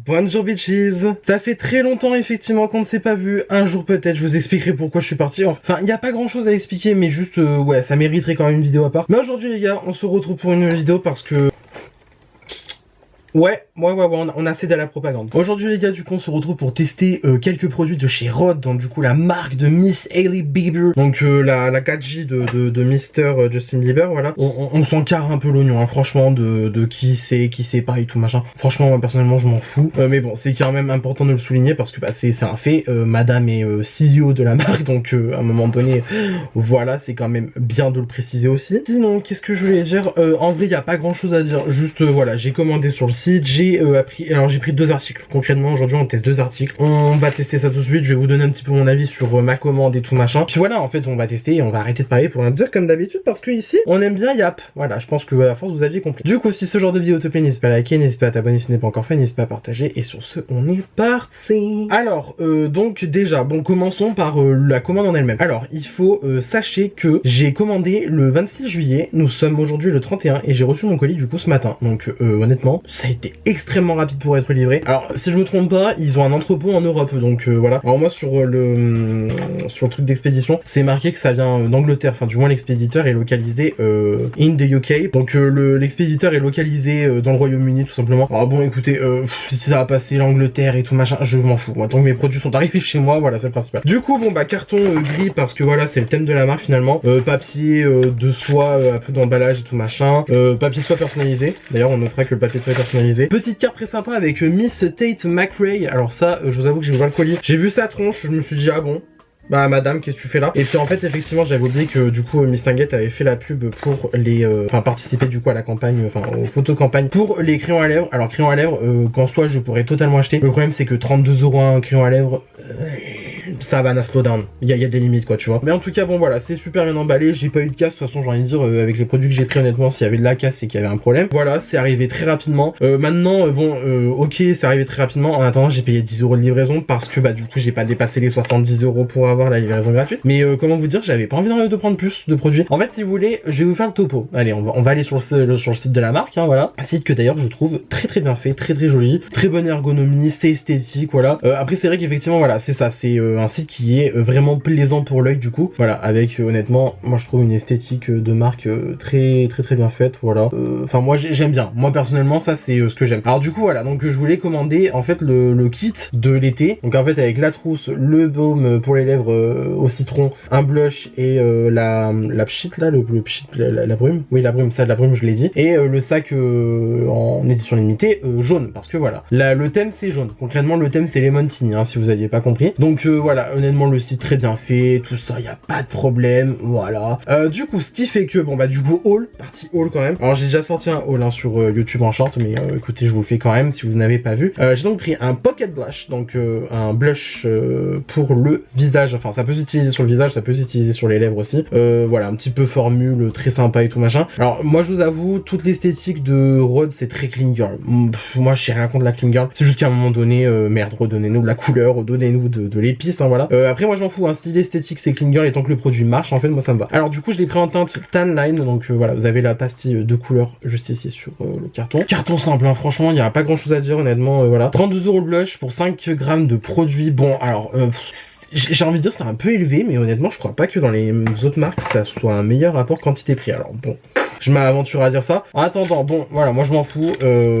Bonjour bitches. Ça fait très longtemps effectivement qu'on ne s'est pas vu. Un jour peut-être je vous expliquerai pourquoi je suis parti. Enfin il n'y a pas grand chose à expliquer mais juste ouais ça mériterait quand même une vidéo à part. Mais aujourd'hui les gars on se retrouve pour une vidéo parce que... Ouais, on a cédé à la propagande. Aujourd'hui les gars, du coup on se retrouve pour tester quelques produits de chez Rhode, donc du coup la marque de Miss Hailey Bieber, donc la 4J de Mr Justin Bieber, voilà. On s'en carre un peu l'oignon, hein, franchement, de qui c'est pas et tout machin. Franchement moi personnellement je m'en fous, mais bon c'est quand même important de le souligner parce que bah, c'est un fait, madame est CEO de la marque, donc à un moment donné, voilà, c'est quand même bien de le préciser aussi. Sinon, qu'est-ce que je voulais dire, en vrai il n'y a pas grand chose à dire, juste voilà, j'ai commandé sur le site. J'ai pris 2 articles. Concrètement, aujourd'hui, on teste 2 articles. On va tester ça tout de suite. Je vais vous donner un petit peu mon avis sur ma commande et tout machin. Puis voilà, en fait, on va tester et on va arrêter de parler pour rien dire comme d'habitude parce que ici, on aime bien Yap. Voilà, je pense que à force, vous aviez compris. Du coup, si ce genre de vidéo te plaît, n'hésite pas à liker, n'hésite pas à t'abonner si ce n'est pas encore fait, n'hésite pas à partager. Et sur ce, on est parti. Alors, donc déjà, bon, commençons par la commande en elle-même. Alors, il faut sachez que j'ai commandé le 26 juillet. Nous sommes aujourd'hui le 31 et j'ai reçu mon colis du coup ce matin. Donc, honnêtement, ça a été extrêmement rapide pour être livré. Alors si je me trompe pas, ils ont un entrepôt en Europe, donc voilà. Alors moi sur le truc d'expédition, c'est marqué que ça vient d'Angleterre, enfin du moins l'expéditeur est localisé in the UK. Donc l'expéditeur est localisé dans le Royaume-Uni tout simplement. Alors bon écoutez, si ça va passer l'Angleterre et tout machin, je m'en fous. Moi tant que mes produits sont arrivés chez moi, voilà c'est le principal. Du coup bon bah carton gris parce que voilà c'est le thème de la marque finalement. Papier de soie, un peu d'emballage et tout machin. Papier de soie personnalisé. D'ailleurs on notera que le papier de soie est personnalisé. Petite carte très sympa avec Miss Tate McRae. Alors ça, je vous avoue que j'ai ouvert le colis. J'ai vu sa tronche, je me suis dit ah bon. Bah madame, qu'est-ce que tu fais là? Et puis en fait effectivement j'avais oublié que du coup Miss Tinguette avait fait la pub pour les... Enfin participer du coup à la campagne, enfin aux photocampagnes pour les crayons à lèvres. Alors crayons à lèvres, qu'en soi je pourrais totalement acheter. Le problème c'est que 32 € un crayon à lèvres... ça va, slow down. Il y a des limites quoi tu vois. Mais en tout cas bon voilà, c'est super bien emballé. J'ai pas eu de casse, de toute façon j'ai envie de dire avec les produits que j'ai pris honnêtement s'il y avait de la casse c'est qu'il y avait un problème. Voilà, c'est arrivé très rapidement. Maintenant bon ok c'est arrivé très rapidement. En attendant j'ai payé 10 € de livraison parce que bah du coup j'ai pas dépassé les 70 € pour avoir la livraison gratuite. Mais comment vous dire, j'avais pas envie de prendre plus de produits. En fait si vous voulez, je vais vous faire le topo. Allez on va aller sur le site de la marque, hein, voilà. Un site que d'ailleurs je trouve très bien fait, très joli, très bonne ergonomie, c'est esthétique, voilà. Après c'est vrai qu'effectivement voilà c'est ça, c'est un site qui est vraiment plaisant pour l'œil du coup, voilà, avec honnêtement moi je trouve une esthétique de marque très bien faite, voilà. Enfin moi j'aime bien, moi personnellement ça c'est ce que j'aime. Alors du coup voilà, donc je voulais commander en fait le kit de l'été, donc en fait avec la trousse, le baume pour les lèvres au citron, un blush et la pchit là, le pchit, la brume, oui la brume, ça de la brume je l'ai dit, et le sac en édition limitée jaune, parce que voilà, le thème c'est jaune, concrètement le thème c'est Lemon Tea, hein, si vous aviez pas compris. Donc voilà, honnêtement le site très bien fait, tout ça, y a pas de problème, voilà. Du coup ce qui fait que bon bah du coup haul, partie haul quand même. Alors j'ai déjà sorti un haul hein, sur YouTube en short, mais écoutez je vous le fais quand même si vous n'avez pas vu. J'ai donc pris un pocket blush, donc un blush pour le visage, enfin ça peut s'utiliser sur le visage, ça peut s'utiliser sur les lèvres aussi. Voilà, un petit peu formule très sympa et tout machin. Alors moi je vous avoue, toute l'esthétique de Rhode c'est très clean girl. Moi je sais rien contre la clean girl, c'est juste qu'à un moment donné, merde, redonnez-nous de la couleur, redonnez-nous de l'épice, hein, voilà. Après moi je m'en fous, un style esthétique c'est clean girl et tant que le produit marche, en fait moi ça me va. Alors du coup je l'ai pris en teinte tan line, donc voilà, vous avez la pastille de couleur juste ici sur le carton. Carton simple, hein, franchement il n'y a pas grand chose à dire honnêtement, voilà. 32 € le blush pour 5 grammes de produit. Bon alors... j'ai envie de dire c'est un peu élevé, mais honnêtement je crois pas que dans les autres marques ça soit un meilleur rapport quantité-prix. Alors bon, je m'aventure à dire ça. En attendant, bon, voilà, moi je m'en fous.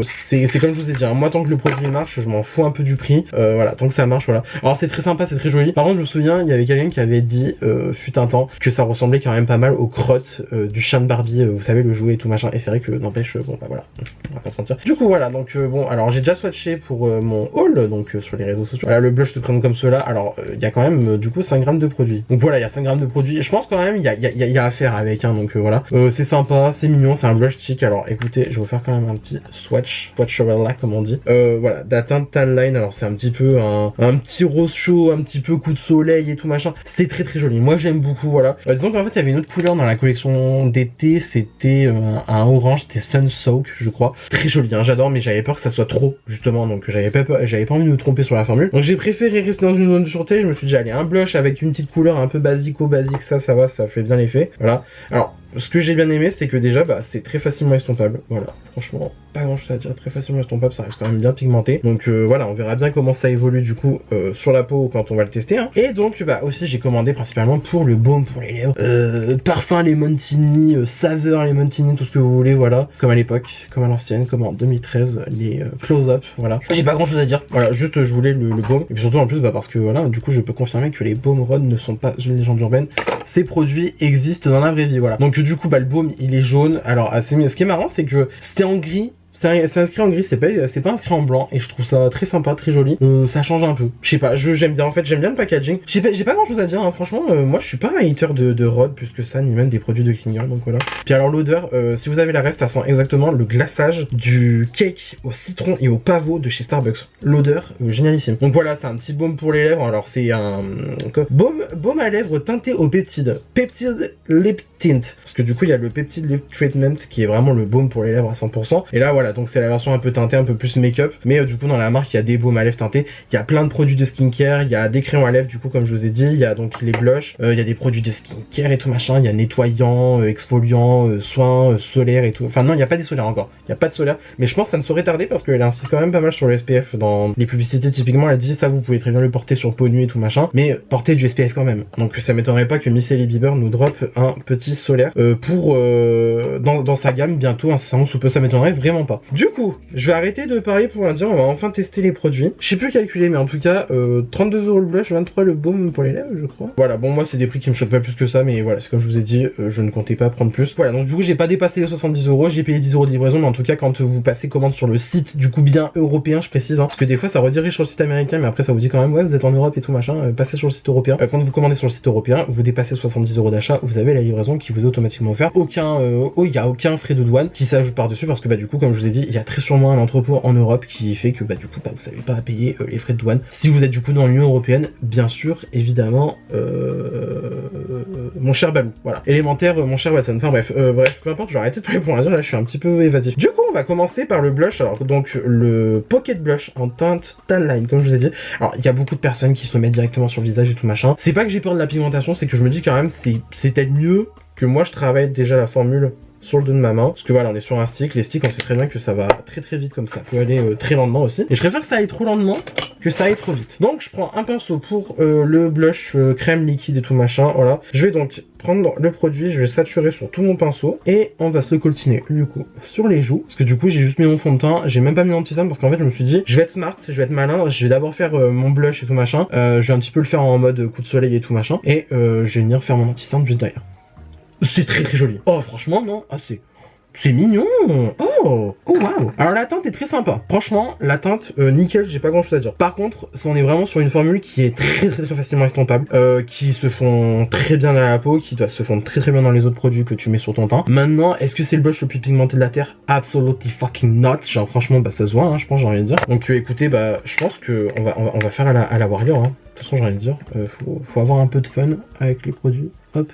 C'est comme je vous ai dit, hein, moi tant que le produit marche, je m'en fous un peu du prix. Voilà, tant que ça marche, voilà. Alors c'est très sympa, c'est très joli. Par contre, je me souviens, il y avait quelqu'un qui avait dit, fut un temps, que ça ressemblait quand même pas mal aux crottes du chien de Barbie, vous savez, le jouet et tout machin. Et c'est vrai que n'empêche, bon bah voilà, on va pas se mentir. Du coup voilà, donc bon, alors j'ai déjà swatché pour mon haul, donc sur les réseaux sociaux. Voilà, le blush se présente comme cela. Alors il y a quand même du coup 5 grammes de produit. Donc voilà, il y a 5 grammes de produit. Je pense quand même il y a à faire avec, hein, donc voilà. C'est sympa, c'est mignon, c'est un blush chic. Alors écoutez, je vais vous faire quand même un petit swatch là comme on dit. Voilà, d'atteinte tan line. Alors c'est un petit peu un petit rose chaud, un petit peu coup de soleil et tout machin. C'est très joli. Moi j'aime beaucoup, voilà. Disons qu'en fait il y avait une autre couleur dans la collection d'été, c'était un orange, c'était Sun Soak je crois. Très joli, hein, j'adore, mais j'avais peur que ça soit trop justement, donc j'avais pas envie de me tromper sur la formule. Donc j'ai préféré rester dans une zone de sûreté. Je me suis dit allez, un blush avec une petite couleur un peu basique, ça va, ça fait bien l'effet. Voilà. Alors ce que j'ai bien aimé, c'est que déjà, bah, c'est très facilement estompable. Voilà, franchement, pas grand chose à dire, très facilement estompable, ça reste quand même bien pigmenté. Donc voilà, on verra bien comment ça évolue du coup sur la peau quand on va le tester. Hein. Et donc bah aussi j'ai commandé principalement pour le baume pour les lèvres, parfum Lemontini, saveur Lemontini, tout ce que vous voulez, voilà. Comme à l'époque, comme à l'ancienne, comme en 2013, les close-up, voilà. J'ai pas grand chose à dire, voilà, juste je voulais le baume. Et puis surtout en plus bah parce que voilà, du coup je peux confirmer que les baumes Rhôde ne sont pas une légende urbaine. Ces produits existent dans la vraie vie, voilà. Donc du coup bah le baume il est jaune. Alors ce qui est marrant c'est que c'était en gris. C'est inscrit en gris, c'est pas inscrit en blanc et je trouve ça très sympa, très joli. Ça change un peu. Je sais pas, j'aime bien en fait, j'aime bien le packaging. J'ai pas grand chose à dire, hein. Franchement, moi je suis pas un hater de Rhôde plus que ça, ni même des produits de Klinger, donc voilà. Puis alors l'odeur, si vous avez la reste, ça sent exactement le glaçage du cake au citron et au pavot de chez Starbucks. L'odeur, génialissime. Donc voilà, c'est un petit baume pour les lèvres. Alors c'est un baume à lèvres teinté au peptide. Peptide Lip Tint. Parce que du coup il y a le Peptide Lip Treatment qui est vraiment le baume pour les lèvres à 100%. Et là voilà, donc c'est la version un peu teintée, un peu plus make-up. Mais du coup dans la marque il y a des baumes à lèvres teintés. Il y a plein de produits de skincare. Il y a des crayons à lèvres du coup comme je vous ai dit. Il y a donc les blushs. Il y a des produits de skincare et tout machin. Il y a nettoyant, exfoliant, soins, solaire et tout. Enfin non, il n'y a pas des solaires encore. Il n'y a pas de solaire. Mais je pense que ça ne saurait tarder parce qu'elle insiste quand même pas mal sur le SPF. Dans les publicités typiquement elle dit ça vous pouvez très bien le porter sur peau nue et tout machin. Mais portez du SPF quand même. Donc ça m'étonnerait pas que Miss Hailey Bieber nous drop un petit solaire dans sa gamme bientôt, incessamment sous peu, ça m'étonnerait vraiment pas. Du coup, je vais arrêter de parler pour dire, on va enfin tester les produits. Je sais plus calculer, mais en tout cas, 32 € le blush, 23 le baume pour les lèvres, je crois. Voilà, bon, moi, c'est des prix qui me choquent pas plus que ça, mais voilà, c'est comme je vous ai dit, je ne comptais pas prendre plus. Voilà, donc du coup, j'ai pas dépassé les 70 €, j'ai payé 10 € de livraison, mais en tout cas, quand vous passez commande sur le site, du coup, bien européen, je précise, hein, parce que des fois, ça redirige sur le site américain, mais après, ça vous dit quand même, ouais, vous êtes en Europe et tout machin, passez sur le site européen. Quand vous commandez sur le site européen, vous dépassez 70 € d'achat, vous avez la livraison qui vous est automatiquement offerte. Il y a aucun frais de douane qui s'ajoute par-dessus, parce que bah du coup, comme je vous ai dit, il y a très sûrement un entrepôt en Europe qui fait que bah du coup, bah, vous savez pas à payer les frais de douane. Si vous êtes du coup dans l'Union européenne, bien sûr, évidemment, mon cher Balou, voilà. Élémentaire, mon cher Watson. Enfin bref, peu importe, je vais arrêter de parler pour l'instant, là je suis un petit peu évasif. Du coup, on va commencer par le blush. Alors donc le Pocket Blush en teinte Tan Line, comme je vous ai dit. Alors il y a beaucoup de personnes qui se le mettent directement sur le visage et tout machin. C'est pas que j'ai peur de la pigmentation, c'est que je me dis quand même c'est peut-être mieux que moi je travaille déjà la formule sur le dos de ma main, parce que voilà, on est sur un stick, les sticks on sait très bien que ça va très très vite comme ça, faut aller très lentement aussi, et je préfère que ça aille trop lentement que ça aille trop vite. Donc je prends un pinceau pour le blush crème liquide et tout machin, voilà. Je vais donc prendre le produit, je vais saturer sur tout mon pinceau, et on va se le coltiner du coup sur les joues, parce que du coup j'ai juste mis mon fond de teint, j'ai même pas mis l'anti-cerne, parce qu'en fait je me suis dit, je vais être smart, je vais être malin, je vais d'abord faire mon blush et tout machin, je vais un petit peu le faire en mode coup de soleil et tout machin, et je vais venir faire mon anti-cerne juste derrière. C'est très très joli. Oh franchement non, ah c'est mignon. Oh waouh. Alors la teinte est très sympa. Franchement, la teinte nickel, j'ai pas grand chose à dire. Par contre, on est vraiment sur une formule qui est très très très facilement estompable, qui se fond très bien dans la peau, qui doit se fondre très très bien dans les autres produits que tu mets sur ton teint. Maintenant, est-ce que c'est le blush le plus pigmenté de la terre? Absolutely fucking not. Genre franchement, bah ça se voit, hein, je pense, j'ai envie de dire. Donc écoutez, bah je pense que on va faire à la Warrior. Hein. De toute façon, j'ai envie de dire, faut avoir un peu de fun avec les produits. Hop.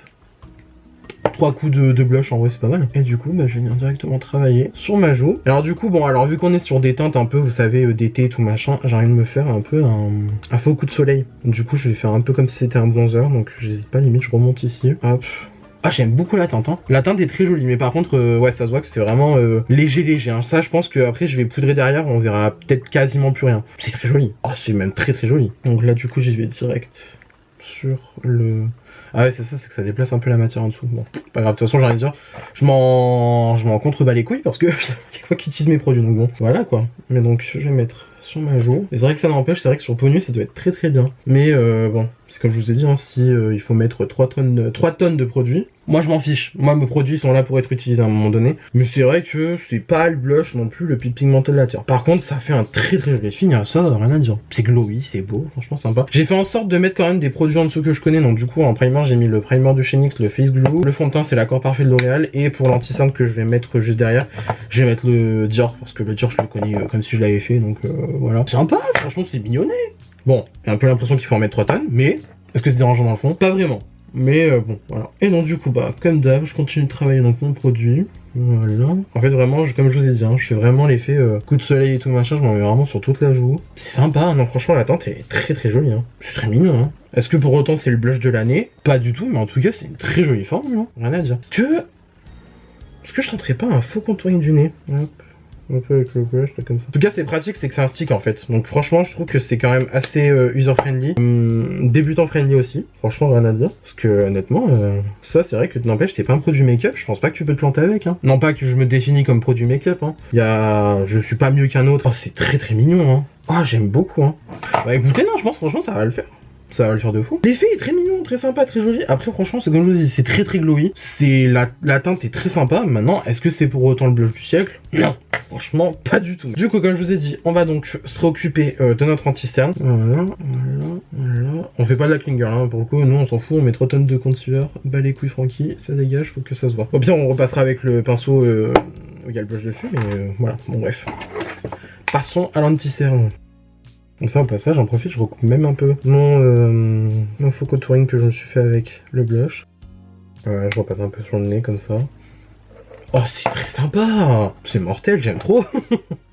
3 coups de blush, en vrai c'est pas mal. Et du coup bah, je vais venir directement travailler sur ma joue. Alors du coup bon, alors vu qu'on est sur des teintes un peu, vous savez, d'été tout machin, j'ai envie de me faire un peu un faux coup de soleil. Du coup je vais faire un peu comme si c'était un bronzer, donc j'hésite pas, limite je remonte ici. Hop. Ah j'aime beaucoup la teinte, hein. La teinte est très jolie, mais par contre ouais ça se voit que c'est vraiment léger hein. Ça je pense que après je vais poudrer derrière, on verra peut-être quasiment plus rien. C'est très joli. Oh c'est même très très joli. Donc là du coup j'y vais direct sur le... Ah ouais c'est ça, c'est que ça déplace un peu la matière en dessous. Bon, pas grave, de toute façon j'ai envie de dire, je m'en contrebats les couilles parce que c'est moi qui utilise mes produits, donc bon, voilà quoi. Mais donc je vais mettre sur ma joue. Et c'est vrai que ça n'empêche, c'est vrai que sur peau nue ça doit être très très bien. Mais bon, c'est comme je vous ai dit, hein, si il faut mettre 3 tonnes de produits, moi je m'en fiche. Moi mes produits sont là pour être utilisés à un moment donné. Mais c'est vrai que c'est pas le blush non plus le plus pigmenté de la terre. Par contre ça fait un très très joli fini, ça rien à dire. C'est glowy, c'est beau, franchement sympa. J'ai fait en sorte de mettre quand même des produits en dessous que je connais. Donc du coup en primer j'ai mis le primer du chez NYX, le Face Glue. Le fond de teint c'est l'accord parfait de L'Oréal. Et pour l'anti-cerne que je vais mettre juste derrière, je vais mettre le Dior. Parce que le Dior je le connais comme si je l'avais fait. Donc voilà. Sympa, franchement c'est mignonné. Bon, j'ai un peu l'impression qu'il faut en mettre 3 tonnes. Mais est-ce que c'est dérangeant dans le fond? Pas vraiment. Mais bon, voilà. Et donc du coup, bah, comme d'hab, je continue de travailler donc mon produit. Voilà. En fait, vraiment, comme je vous ai dit, hein, je fais vraiment l'effet coup de soleil et tout machin, je m'en mets vraiment sur toute la joue. C'est sympa, hein. Non, franchement, la teinte est très très jolie. Hein. C'est très mignon. Hein. Est-ce que pour autant c'est le blush de l'année? Pas du tout, mais en tout cas, c'est une très jolie formule. Hein. Rien à dire. Est-ce que je tenterais pas un faux contouring du nez? Hop. Un peu avec le brush, là, comme ça. En tout cas, c'est pratique, c'est que c'est un stick en fait. Donc franchement, je trouve que c'est quand même assez user-friendly. Débutant-friendly aussi. Franchement, rien à dire. Parce que honnêtement, ça, c'est vrai que n'empêche, t'es pas un produit make-up. Je pense pas que tu peux te planter avec. Hein. Non pas que je me définis comme produit make-up. Hein. Je suis pas mieux qu'un autre. Oh, c'est très très mignon. Hein. Ah, j'aime beaucoup. Hein. Bah écoutez, non, je pense franchement, ça va le faire. Ça va le faire de fou. L'effet est très mignon, très sympa, très joli. Après, franchement, c'est comme je vous dis, c'est très très glowy. La teinte est très sympa. Maintenant, est-ce que c'est pour autant le blush du siècle? Non. Franchement, pas du tout. Du coup, comme je vous ai dit, on va donc se préoccuper de notre anti-cerne. Voilà. On fait pas de la clinger, hein, pour le coup. Nous, on s'en fout. On met 3 tonnes de concealer. Bah les couilles, Francky. Ça dégage, faut que ça se voit. Au pire, on repassera avec le pinceau où il y a le blush dessus. Mais voilà, bon, bref. Passons à l'anti-cerne. Comme ça, au passage, j'en profite, je recoupe même un peu mon faux contouring que je me suis fait avec le blush. Voilà, je repasse un peu sur le nez comme ça. Oh, c'est très sympa! C'est mortel, j'aime trop!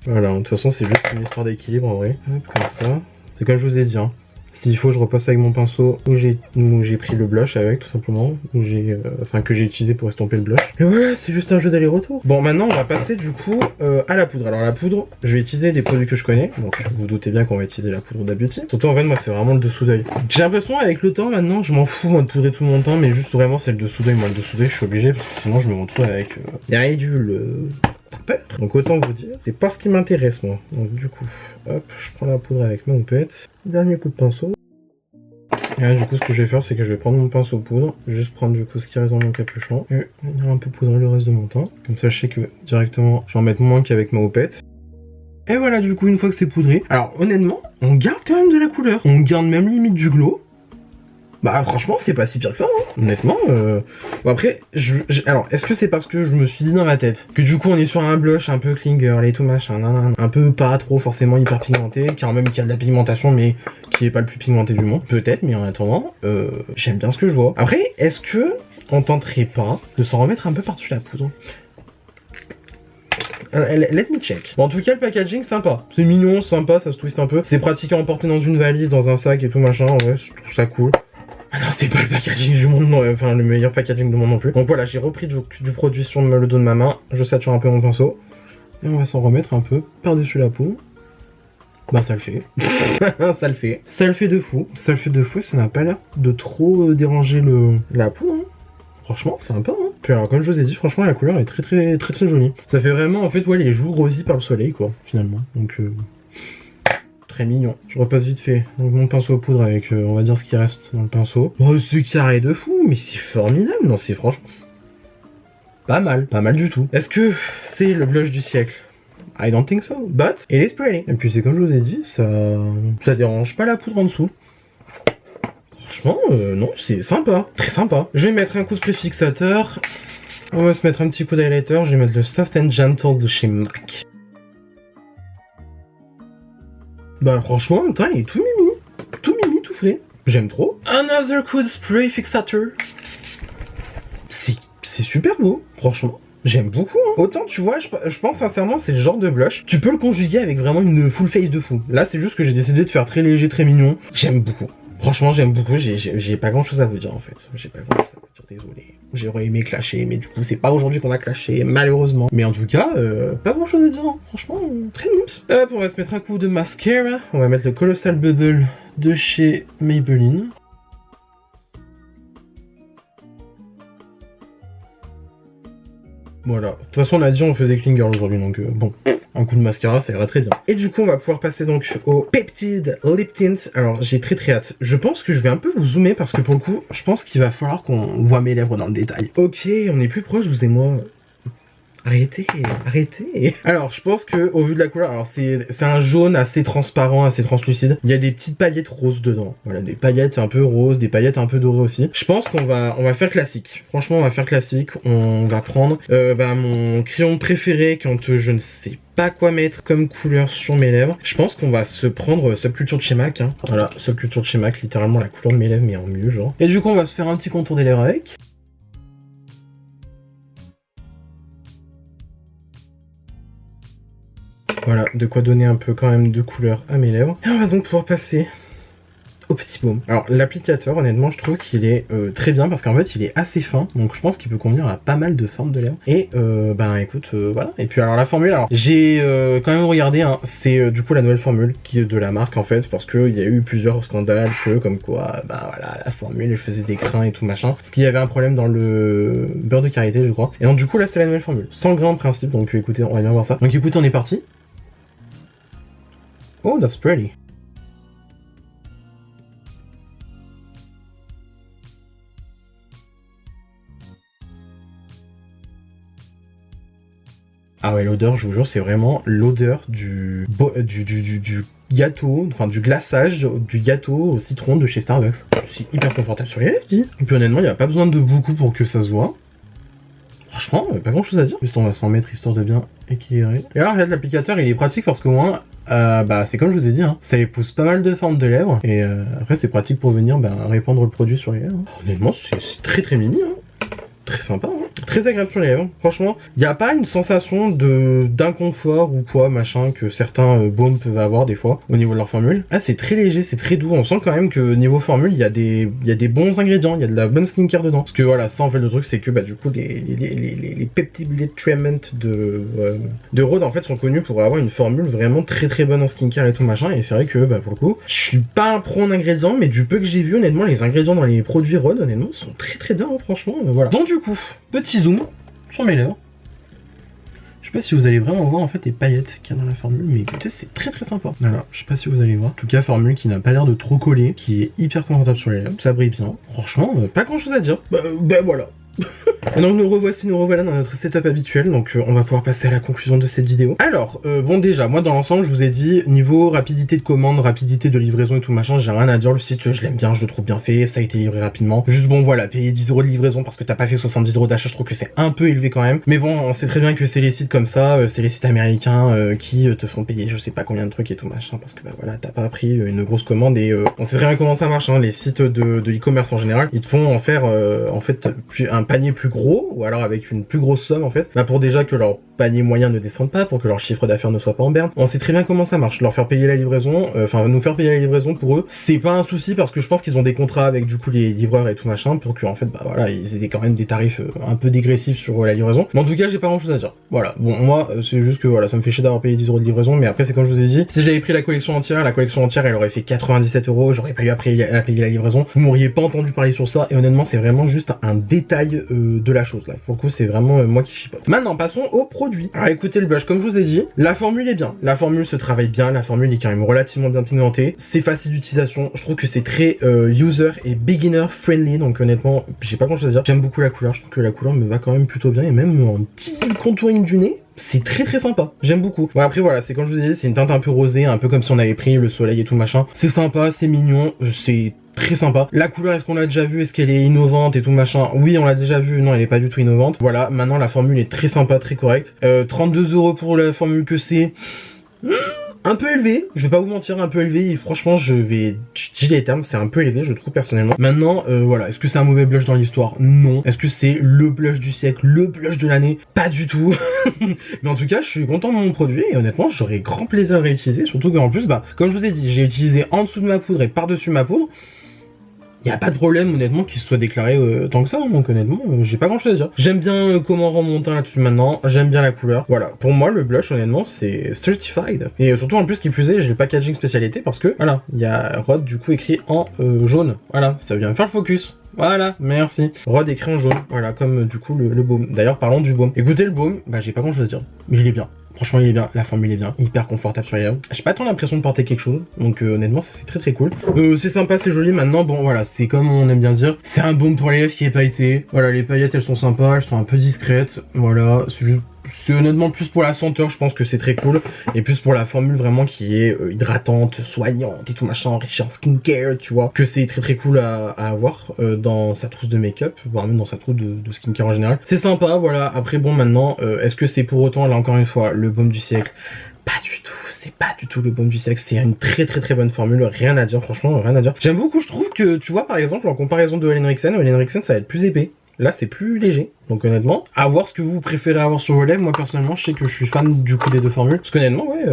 Voilà, de toute façon, c'est juste une histoire d'équilibre en vrai. Hop, comme ça. C'est comme je vous ai dit, hein. S'il faut, je repasse avec mon pinceau où j'ai pris le blush avec, tout simplement. Que j'ai utilisé pour estomper le blush. Et voilà, c'est juste un jeu d'aller-retour. Bon, maintenant, on va passer du coup à la poudre. Alors, la poudre, je vais utiliser des produits que je connais. Donc, vous vous doutez bien qu'on va utiliser la poudre d'Abeauty. Surtout, en fait, moi, c'est vraiment le dessous d'œil. J'ai l'impression, avec le temps, maintenant, je m'en fous, moi, de poudrer tout mon temps. Mais juste, vraiment, c'est le dessous d'œil. Moi, le dessous d'œil, je suis obligé. Parce que sinon, je me retrouve avec des ridules. Donc, autant vous dire, c'est pas ce qui m'intéresse, moi. Donc, du coup, hop, je prends la poudre avec ma houppette. Dernier coup de pinceau. Et là, du coup, ce que je vais faire, c'est que je vais prendre mon pinceau poudre, juste prendre du coup ce qui reste dans mon capuchon, et venir un peu poudrer le reste de mon teint. Comme ça, je sais que directement, je vais en mettre moins qu'avec ma houppette. Et voilà, du coup, une fois que c'est poudré, alors honnêtement, on garde quand même de la couleur. On garde même limite du glow. Bah franchement, c'est pas si pire que ça, hein. Honnêtement. Bon après, alors, est-ce que c'est parce que je me suis dit dans ma tête que du coup on est sur un blush un peu clinger et tout machin, un peu pas trop forcément hyper pigmenté, car même qu'il y a de la pigmentation, mais qui est pas le plus pigmenté du monde, peut-être, mais en attendant, j'aime bien ce que je vois. Après, est-ce que on tenterait pas de s'en remettre un peu par-dessus la poudre? Let me check. Bon, en tout cas, le packaging, sympa. C'est mignon, sympa, ça se twiste un peu. C'est pratique à emporter dans une valise, dans un sac et tout machin. Ouais, je trouve ça cool. Ah non, c'est pas le packaging du monde, non, enfin le meilleur packaging du monde non plus. Donc voilà, j'ai repris du produit sur le dos de ma main. Je sature un peu mon pinceau. Et on va s'en remettre un peu par-dessus la peau. Bah ça le fait. Ça le fait. Ça le fait de fou. Ça le fait de fou et ça n'a pas l'air de trop déranger la peau, hein. Franchement, c'est sympa, hein. Puis alors, comme je vous ai dit, franchement, la couleur est très très très très jolie. Ça fait vraiment, en fait, ouais, les joues rosies par le soleil, quoi, finalement. Donc, très mignon. Je repasse vite fait. Donc, mon pinceau à poudre avec, on va dire, ce qui reste dans le pinceau. Oh, c'est carré de fou, mais c'est formidable. Non, c'est franchement pas mal du tout. Est-ce que c'est le blush du siècle? I don't think so, but it is pretty. Et puis, c'est comme je vous ai dit, ça dérange pas la poudre en dessous. Franchement, non, c'est sympa, très sympa. Je vais mettre un coup de spray fixateur. On va se mettre un petit coup d'highlighter. Je vais mettre le Soft and Gentle de chez MAC. Bah franchement, putain, il est tout mimi, tout frais. J'aime trop. Another coup de spray fixateur. C'est super beau, franchement. J'aime beaucoup, hein. Autant, tu vois, je pense sincèrement, c'est le genre de blush. Tu peux le conjuguer avec vraiment une full face de fou. Là, c'est juste que j'ai décidé de faire très léger, très mignon. J'aime beaucoup. Franchement, j'aime beaucoup. J'ai pas grand chose à vous dire, en fait. J'ai pas grand chose à vous dire, désolé. J'aurais aimé clasher, mais du coup, c'est pas aujourd'hui qu'on a clashé, malheureusement. Mais en tout cas, pas grand chose à dire, hein. Franchement, très mimes. Hop, on va se mettre un coup de mascara. On va mettre le Colossal Bubble de chez Maybelline. Voilà. De toute façon, on a dit on faisait clean girl aujourd'hui, donc bon, un coup de mascara, ça ira très bien. Et du coup, on va pouvoir passer donc au Peptide Lip Tint. Alors, j'ai très très hâte. Je pense que je vais un peu vous zoomer parce que pour le coup, je pense qu'il va falloir qu'on voit mes lèvres dans le détail. Ok, on est plus proche, vous et moi. Arrêtez. Alors, je pense que au vu de la couleur, alors c'est un jaune assez transparent, assez translucide. Il y a des petites paillettes roses dedans. Voilà, des paillettes un peu roses, des paillettes un peu dorées aussi. Je pense qu'on va faire classique. Franchement, on va faire classique. On va prendre mon crayon préféré quand je ne sais pas quoi mettre comme couleur sur mes lèvres. Je pense qu'on va se prendre Subculture de chez MAC. Hein. Voilà, Subculture de chez MAC, littéralement la couleur de mes lèvres, mais en mieux, genre. Et du coup, on va se faire un petit contour des lèvres avec. Voilà, de quoi donner un peu quand même de couleur à mes lèvres. Et on va donc pouvoir passer au petit baume. Alors l'applicateur, honnêtement, je trouve qu'il est très bien parce qu'en fait il est assez fin, donc je pense qu'il peut convenir à pas mal de formes de lèvres. Et ben écoute, voilà. Et puis alors la formule, alors j'ai quand même regardé, hein, c'est du coup la nouvelle formule qui est de la marque en fait, parce qu'il y a eu plusieurs scandales comme quoi, bah voilà, la formule elle faisait des grains et tout machin, parce qu'il y avait un problème dans le beurre de karité je crois. Et donc du coup là c'est la nouvelle formule, sans grain en principe, donc écoutez, on va bien voir ça. Donc écoutez, on est parti. Oh, that's pretty. Ah ouais, l'odeur, je vous jure, c'est vraiment l'odeur du gâteau, enfin du glaçage du gâteau au citron de chez Starbucks. C'est hyper confortable sur les lèvres, dis. Et puis honnêtement, il n'y a pas besoin de beaucoup pour que ça se voit. Franchement, pas grand chose à dire. Juste on va s'en mettre histoire de bien équilibrer. Et alors, l'applicateur, il est pratique parce qu'au moins, bah c'est comme je vous ai dit, hein, ça épouse pas mal de formes de lèvres. Et après, c'est pratique pour venir répandre le produit sur les lèvres. Honnêtement, c'est très très mini, hein. Très sympa, hein. Très agréable sur les lèvres. Franchement, il n'y a pas une sensation d'inconfort ou quoi, machin, que certains baumes peuvent avoir des fois au niveau de leur formule. Ah, c'est très léger, c'est très doux. On sent quand même que niveau formule, il y a des bons ingrédients, il y a de la bonne skincare dedans. Parce que voilà, ça en fait le truc, c'est que bah du coup les peptide treatment de Rhode en fait sont connus pour avoir une formule vraiment très très bonne en skincare et tout machin. Et c'est vrai que bah pour le coup, je suis pas un pro en ingrédients, mais du peu que j'ai vu, honnêtement, les ingrédients dans les produits Rhode, honnêtement, sont très très bien, hein, franchement. Voilà. Donc du coup, petit zoom sur mes lèvres. Je sais pas si vous allez vraiment voir en fait les paillettes qu'il y a dans la formule, mais écoutez, c'est très très sympa. Voilà, je sais pas si vous allez voir. En tout cas, formule qui n'a pas l'air de trop coller, qui est hyper confortable sur les lèvres, ça brille bien. Franchement, pas grand chose à dire. Bah voilà. Et donc nous revoilà dans notre setup habituel, donc on va pouvoir passer à la conclusion de cette vidéo. Alors, bon déjà, moi dans l'ensemble, je vous ai dit, niveau rapidité de commande, rapidité de livraison et tout machin, j'ai rien à dire, le site je l'aime bien, je le trouve bien fait, ça a été livré rapidement. Juste bon voilà, payer 10 € de livraison parce que t'as pas fait 70 € d'achat, je trouve que c'est un peu élevé quand même. Mais bon, on sait très bien que c'est les sites comme ça, c'est les sites américains qui te font payer je sais pas combien de trucs et tout machin, parce que bah voilà, t'as pas pris une grosse commande et on sait très bien comment ça marche, hein, les sites de e-commerce en général, ils te font en faire en fait un panier plus gros, ou alors avec une plus grosse somme en fait, bah pour déjà que leur panier moyen ne descende pas, pour que leur chiffre d'affaires ne soit pas en berne. On sait très bien comment ça marche, leur faire payer la livraison, enfin nous faire payer la livraison pour eux, c'est pas un souci parce que je pense qu'ils ont des contrats avec du coup les livreurs et tout machin, pour que en fait bah voilà, ils aient quand même des tarifs un peu dégressifs sur la livraison. Mais en tout cas j'ai pas grand chose à dire. Voilà, bon moi c'est juste que voilà, ça me fait chier d'avoir payé 10 € de livraison, mais après c'est comme je vous ai dit, si j'avais pris la collection entière elle aurait fait 97 €, j'aurais pas eu à payer la livraison, vous m'auriez pas entendu parler sur ça, et honnêtement c'est vraiment juste un détail de la chose là. Pour le coup c'est vraiment moi qui chipote. Maintenant passons au produit. Alors écoutez le blush, comme je vous ai dit, la formule est bien, la formule se travaille bien, la formule est quand même relativement bien pigmentée, c'est facile d'utilisation, je trouve que c'est très user et beginner friendly, donc honnêtement j'ai pas grand chose à dire. J'aime beaucoup la couleur, je trouve que la couleur me va quand même plutôt bien, et même en petit contouring du nez, c'est très très sympa, j'aime beaucoup. Bon après voilà, c'est comme je vous ai dit, c'est une teinte un peu rosée, un peu comme si on avait pris le soleil et tout machin. C'est sympa, c'est mignon, c'est très sympa. La couleur, est-ce qu'on l'a déjà vue? Est-ce qu'elle est innovante et tout machin? Oui, on l'a déjà vue. Non, elle est pas du tout innovante. Voilà, maintenant la formule est très sympa, très correcte. 32 € pour la formule que c'est. Un peu élevé, je vais pas vous mentir, un peu élevé, et franchement je dis les termes, c'est un peu élevé je trouve personnellement. Maintenant voilà, est-ce que c'est un mauvais blush dans l'histoire? Non. Est-ce que c'est le blush du siècle, le blush de l'année? Pas du tout. Mais en tout cas je suis content de mon produit et honnêtement j'aurais grand plaisir à le réutiliser, surtout qu'en plus bah comme je vous ai dit, j'ai utilisé en dessous de ma poudre et par-dessus ma poudre. Il n'y a pas de problème honnêtement qu'il se soit déclaré tant que ça, hein, donc honnêtement j'ai pas grand chose à dire. J'aime bien comment rendre mon teint là-dessus maintenant, j'aime bien la couleur. Voilà, pour moi le blush honnêtement c'est certified. Et surtout en plus qui plus est, j'ai le packaging spécialité parce que voilà, il y a Rhode du coup écrit en jaune. Voilà, ça vient me faire le focus. Voilà, merci. Rhode écrit en jaune, voilà, comme du coup le baume. D'ailleurs parlons du baume. Écoutez le baume, bah j'ai pas grand chose à dire, mais il est bien. Franchement il est bien, la formule est bien, hyper confortable sur les lèvres. J'ai pas tant l'impression de porter quelque chose, donc honnêtement ça c'est très très cool. C'est sympa, c'est joli. Maintenant bon voilà, c'est comme on aime bien dire, c'est un baume pour les lèvres qui est pailleté. Voilà, les paillettes elles sont sympas, elles sont un peu discrètes. Voilà, c'est honnêtement plus pour la senteur, je pense que c'est très cool, et plus pour la formule vraiment qui est hydratante, soignante et tout machin, riche en skincare, tu vois, que c'est très très cool à avoir dans sa trousse de make-up, voire même dans sa trousse de skincare en général. C'est sympa, voilà. Après bon maintenant, est-ce que c'est pour autant, là encore une fois, le baume du siècle? Pas du tout, c'est pas du tout le baume du siècle, c'est une très très très bonne formule, rien à dire, franchement rien à dire. J'aime beaucoup, je trouve que, tu vois par exemple en comparaison de Helen Rixen ça va être plus épais. Là c'est plus léger, donc honnêtement, à voir ce que vous préférez avoir sur vos lèvres. Moi personnellement je sais que je suis fan du coup des deux formules, parce qu'honnêtement ouais,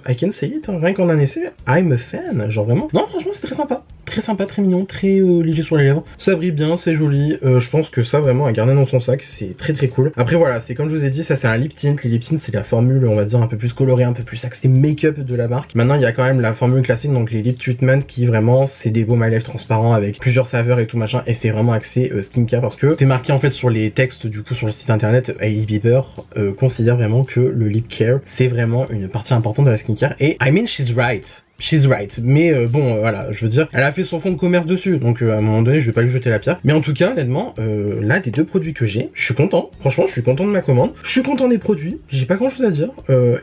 I can say it, hein. Rien qu'en un essai, I'm a fan, genre vraiment. Non franchement c'est très sympa, très sympa, très mignon, très léger sur les lèvres. Ça brille bien, c'est joli. Je pense que ça vraiment à garder dans son sac, c'est très très cool. Après voilà, c'est comme je vous ai dit, ça c'est un lip tint. Les lip tints c'est la formule, on va dire un peu plus colorée, un peu plus axée make-up de la marque. Maintenant il y a quand même la formule classique, donc les lip treatment qui vraiment c'est des baumes à lèvres transparents avec plusieurs saveurs et tout machin, et c'est vraiment axé skincare parce que c'est marqué en fait sur les textes du coup sur le site internet. Hailey Bieber considère vraiment que le lip care c'est vraiment une partie importante de la skincare, et I mean she's right. She's right, mais bon, voilà, je veux dire, elle a fait son fonds de commerce dessus, donc à un moment donné, je vais pas lui jeter la pierre. Mais en tout cas, honnêtement, là, des 2 produits que j'ai, je suis content. Franchement, je suis content de ma commande. Je suis content des produits. J'ai pas grand chose à dire.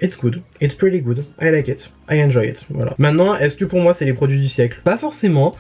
It's good. It's pretty good. I like it. I enjoy it. Voilà. Maintenant, est-ce que pour moi, c'est les produits du siècle? Pas forcément.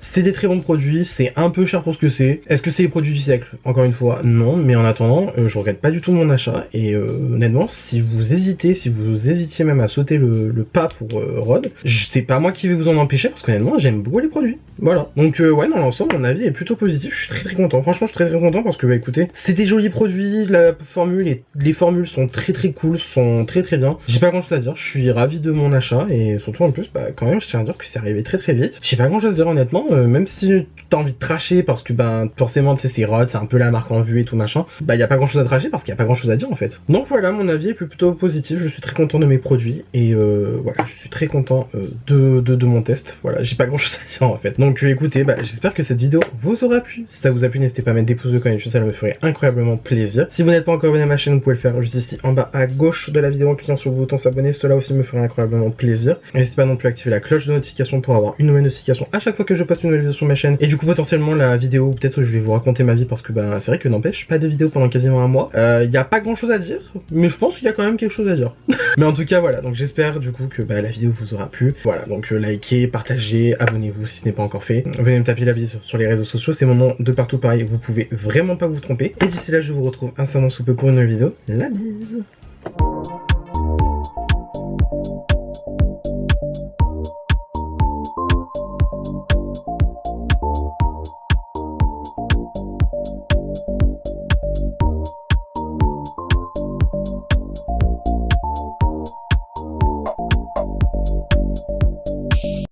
C'est des très bons produits, c'est un peu cher pour ce que c'est. Est-ce que c'est les produits du siècle? Encore une fois, non. Mais en attendant, je regrette pas du tout mon achat. Et honnêtement, si vous hésitiez même à sauter le pas pour Rhod, c'est pas moi qui vais vous en empêcher parce qu'honnêtement, j'aime beaucoup les produits. Voilà. Donc ouais, dans l'ensemble, mon avis est plutôt positif. Je suis très très content. Franchement, je suis très très content parce que bah écoutez, c'est des jolis produits. La formule, les formules sont très très cool, sont très très bien. J'ai pas grand chose à dire. Je suis ravi de mon achat et surtout en plus, bah quand même, je tiens à dire que c'est arrivé très très vite. J'ai pas grand chose à dire honnêtement. Même si t'as envie de tracher parce que ben forcément tu sais c'est Rhod, c'est un peu la marque en vue et tout machin, bah y a pas grand chose à tracher parce qu'il y a pas grand chose à dire en fait. Donc voilà, mon avis est plutôt positif, je suis très content de mes produits et voilà, je suis très content de mon test. Voilà, j'ai pas grand chose à dire en fait. Donc écoutez, bah j'espère que cette vidéo vous aura plu. Si ça vous a plu, n'hésitez pas à mettre des pouces bleus quand même, ça me ferait incroyablement plaisir. Si vous n'êtes pas encore abonné à ma chaîne, vous pouvez le faire juste ici en bas à gauche de la vidéo en cliquant sur le bouton s'abonner, cela aussi me ferait incroyablement plaisir. N'hésitez pas non plus à activer la cloche de notification pour avoir une nouvelle notification à chaque fois que je poste une nouvelle vidéo sur ma chaîne, et du coup potentiellement la vidéo peut-être je vais vous raconter ma vie parce que bah c'est vrai que n'empêche pas de vidéo pendant quasiment un mois. Y a pas grand chose à dire, mais je pense qu'il y a quand même quelque chose à dire. Mais en tout cas voilà, donc j'espère du coup que bah, la vidéo vous aura plu. Voilà, donc likez, partagez, abonnez-vous si ce n'est pas encore fait. Venez me taper la vie sur les réseaux sociaux, c'est mon nom de partout pareil, vous pouvez vraiment pas vous tromper. Et d'ici là je vous retrouve incessamment sous peu pour une nouvelle vidéo. La bise.